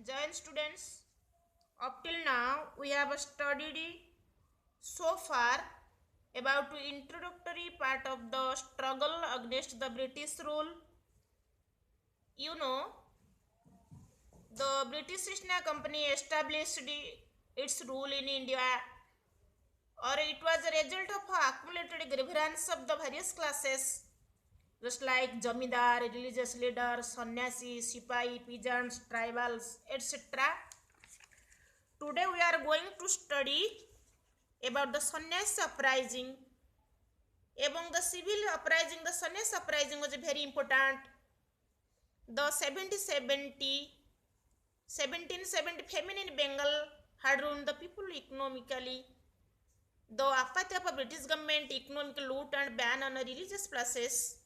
Giant students, up till now we have studied so far about the introductory part of the struggle against the British rule. You know, the British East India Company established its rule in India, or it was a result of accumulated grievance of the various classes, just like Jamidar, religious leaders, sannyasi, sipai, peasants, tribals, etc. Today we are going to study about the Sannyas uprising. Among the civil uprising, the Sannyas uprising was very important. The 1770 famine in Bengal had ruined the people economically. The apathy of a British government, economic loot and ban on religious places,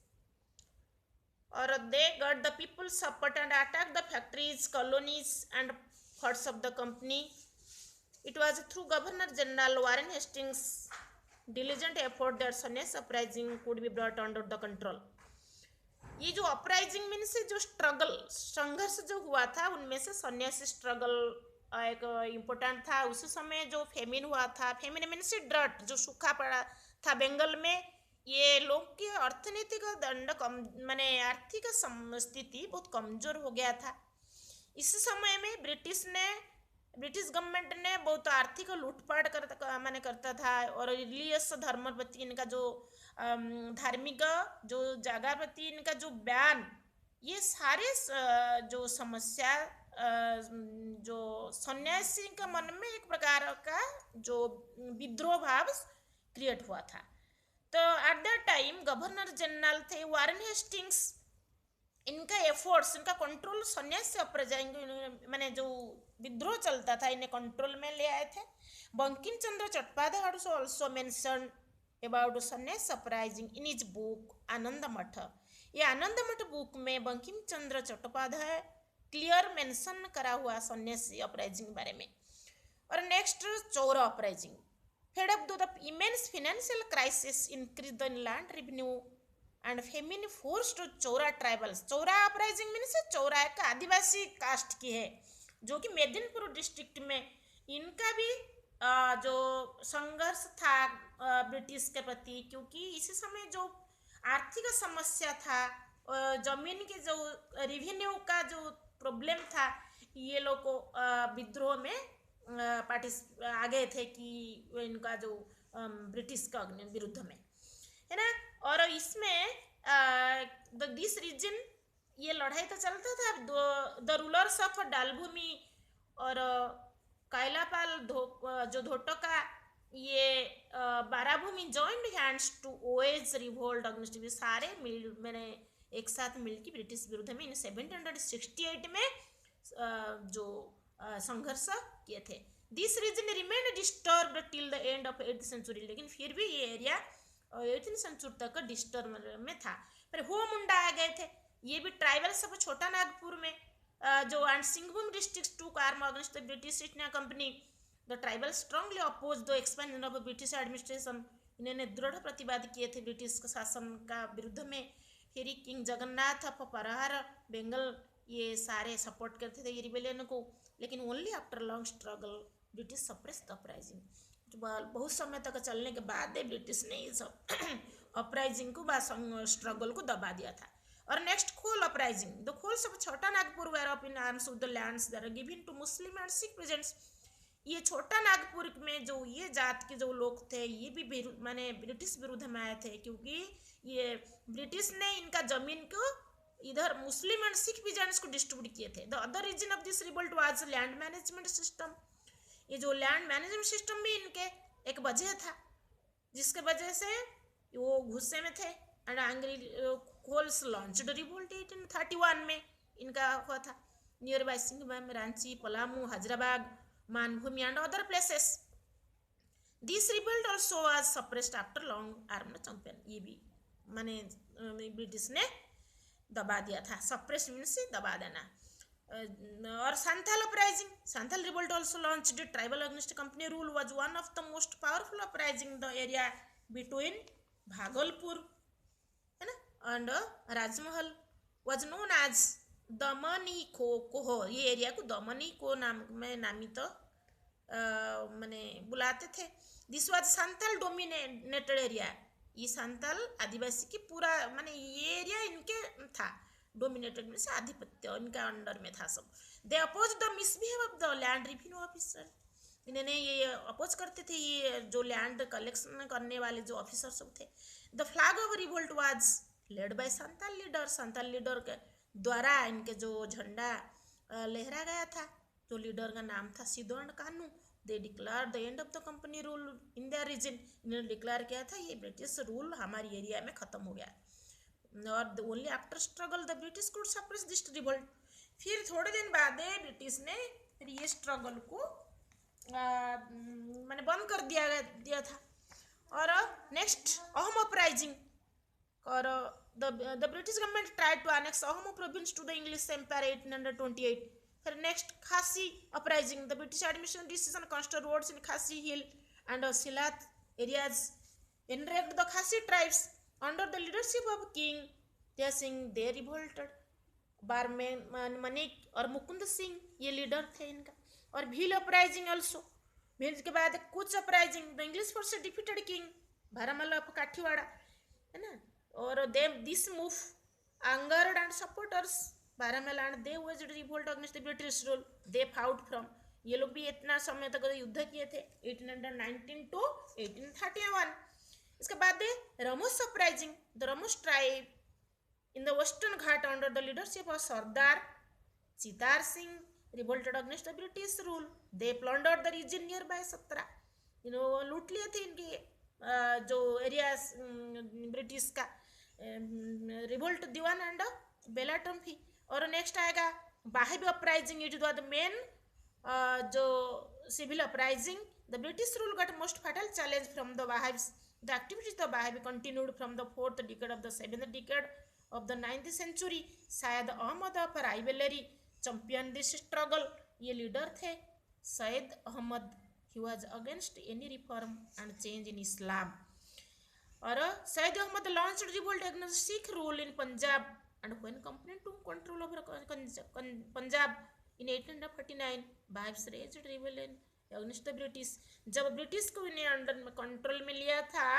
or they got the people support and attacked the factories, colonies and forts of the company. It was through Governor General Warren Hastings' diligent effort that Sannyas uprising could be brought under the control. ये जो uprising means जो struggle संघर्ष जो हुआ था उनमें से सन्यासी स्ट्रगल एक इम्पोर्टेंट था। उसी समय जो फेमिन हुआ था, फेमिन मीन्स ड्रट जो सूखा पड़ा था बंगाल में, ये लोग की अर्थनीतिक दंड कम माने आर्थिक स्थिति बहुत कमजोर हो गया था। इस समय में ब्रिटिश गवर्नमेंट ने बहुत आर्थिक लूटपाट करता था और रिलीजियस धर्म प्रति इनका जो धार्मिक जो जगह प्रति इनका जो बयान, ये सारे जो समस्या जो सन्यासी का मन में एक प्रकार का जो विद्रोह भाव क्रिएट हुआ था। तो at that time governor general थे वारेन हेस्टिंग्स। इनका एफर्ट्स, इनका कंट्रोल सन्यासी अपराइजिंग माने जो विद्रोह चलता था इन्हें कंट्रोल में ले आए थे। Bankim Chandra Chattopadhyay also mention about Sanyasi uprising in his book Anand Math. ये आनंद मठ बुक में बंकिम चंद्र चट्टोपाध्याय क्लियर मेंशन करा हुआ सन्यासी अपराइजिंग बारे में। और next Chuar uprising. Fed up the immense financial crisis increase the land revenue and famine force to Chuar tribals. Chuar uprising means Chuar एक आदिवासी कास्ट की है जो कि मेदिनीपुर डिस्ट्रिक्ट में, इनका भी जो संघर्ष था ब्रिटिश के प्रति, क्योंकि इसी समय जो आर्थिक समस्या था, जमीन के जो रेवेन्यू का जो प्रॉब्लम था, ये लोग को विद्रोह में आगे थे कि इनका जो ब्रिटिश का विरुद्ध में है ना। और इसमें दिस रीजन ये लड़ाई तो चलता था। द रूलर्स ऑफ डालभूमि और कैलापाल जो धोटका, ये बाराभूमि जॉइंट हैंड्स टू ओएज रिवोल्ट अगेंस्ट, सारे मैंने एक साथ मिलकर ब्रिटिश विरुद्ध में इन 1768 में जो संघर्ष किए थे। This region remained disturbed till the end of 8th century. लेकिन फिर भी ये एरिया 18th सेंचुरी तक डिस्टर्ब में था। फिर हो मुंडा आ गए थे, ये भी ट्राइबल सब छोटा नागपुर में जो and Singhbhum district to arm against the British East India Company. The tribal strongly oppose the expansion of British administration. इन्होंने दृढ़ प्रतिवाद किए थे ब्रिटिश शासन का विरुद्ध में। फिर किंग जगन्नाथ ऑफ परहार बंगाल, ये सारे सपोर्ट करते थे ये रिबेलियन को। लेकिन only after long struggle British suppress the uprising. बहुत समय तक चलने के बाद ब्रिटिश ने इस अपराइजिंग को स्ट्रगल को दबा दिया था। और नेक्स्ट खोल uprising. The Kols of Chota Nagpur were of in arms of the lands that are given to Muslim and Sikh peasants. ये छोटा नागपुर में जो ये जात के जो लोग थे, ये भी माने ब्रिटिश विरुद्ध में आए थे, क्योंकि ये ब्रिटिश ने इनका जमीन को इधर मुस्लिम एंड सिख पीजेंट्स को डिस्ट्रीब्यूट किए थे। The other reason of this revolt was land management system. ये जो लैंड मैनेजमेंट सिस्टम भी इनके एक वजह था, जिसके वजह से वो गुस्से में थे। And angry Kols launched revolt 1831 में इनका हुआ था near by Singhbhum, Ranchi, Palamu, Hyderabad, Manbhum and other places. This revolt also was suppressed after long armed champion. ये भी माने ब्रिटिश ने दबा दिया था। सप्रेस मीन्स दबा देना। और Santhal uprising. Santhal revolt also launched tribal against company rule was one of the most powerful uprising the area between Bhagalpur है ना and Rajmahal was known as Damani को ये एरिया को दमनी को नाम में नामित माने बुलाते थे। This was Santhal dominated area, ये संथाल आदिवासी की पूरा माने ये एरिया इनके था, डोमिनेटेड में से आधिपत्य इनका अंडर में था सब। They oppose the misbehave of the land revenue officer, इन्होंने ये अपोज करते थे ये जो लैंड कलेक्शन करने वाले जो ऑफिसर सब थे। The flag of revolt was led by Santhal leader, Santhal leader के द्वारा इनके जो झंडा लहरा गया था, जो लीडर का नाम था Sidho Kanhu. They declare the end of the company rule in their region, इन्होंने डिक्लेयर किया था ये ब्रिटिश रूल हमारी एरिया में खत्म हो गया। और only after struggle the British could suppress this revolt, फिर थोड़े दिन बाद ब्रिटिश ने फिर ये स्ट्रगल को मैंने बंद कर दिया था। और नेक्स्ट अहोम अपराइजिंग, और the British government tried to annex Ahom province to the English empire 1828। फिर next Khasi uprising, the British administration decision construct roads in Khasi hill and Sylhet areas enraged the Khasi tribes under the leadership of King Jai Singh. They revolted. बारमेनिक और मुकुंद सिंह ये leader थे इनका। और Bhil uprising also, Bhil के बाद कुछ uprising, the English force defeated king Bharmal of Kathiwara, है ना। और they this move angered and supporters Baramal and they waged revolt against the British rule. They fought from, ये लोग भी इतना समय तक युद्ध किए थे 1819 to 1831। इसके बाद Ramos uprising, the Ramos tribe in the western Ghat under the leadership of Sardar Sitar Singh revolted against the British rule. They plundered the region nearby Satra, लूट लिए थे इनके जो एरियाज ब्रिटिश का। रिवोल्ट दीवान एंड बेला ट्रम्फी। और नेक्स्ट आएगा Wahabi uprising, it was the main जो civil uprising. The British rule got most fatal challenge from the Wahabis. The activities the Wahabi continued from the 4th decade of the 7th decade of the 9th century। Syed Ahmad of राइवलरी champion this struggle, ये leader थे Syed Ahmad. He was against any reform and change in Islam. और Syed Ahmad launched revolt against Sikh rule in Punjab and when company to control over Punjab in 1849 Wahabis raised rebellion against the British. जब British को इन्हें under में control में लिया था,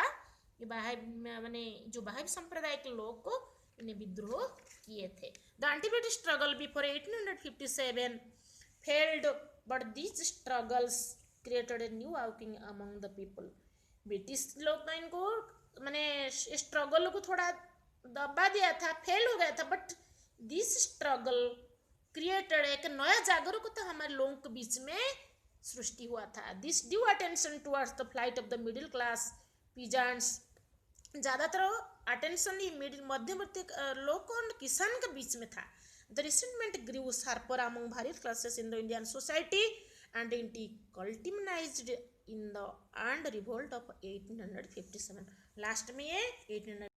ये बाहिब माने जो बाहिब संप्रदाय के लोग को इन्हें विद्रोह किए थे। The anti British struggle before 1857 failed but these struggles created a new awakening among the people. British लोग ने इनको मैंने स्ट्रगल को थोड़ा दबा दिया था, फेल हो गया था, बट दिस स्ट्रगल क्रिएटेड एक नया जागरूकता हमारे लोगों के बीच में सृष्टि हुआ था। This due attention towards the flight of the middle class peasants, ज़्यादातर अटेंशन ही मिडिल मध्यवर्ती लोग और किसान के बीच में था। The resentment grew sharper among various classes in the Indian society and it culminated in the and revolt of 1857। Last में ये 18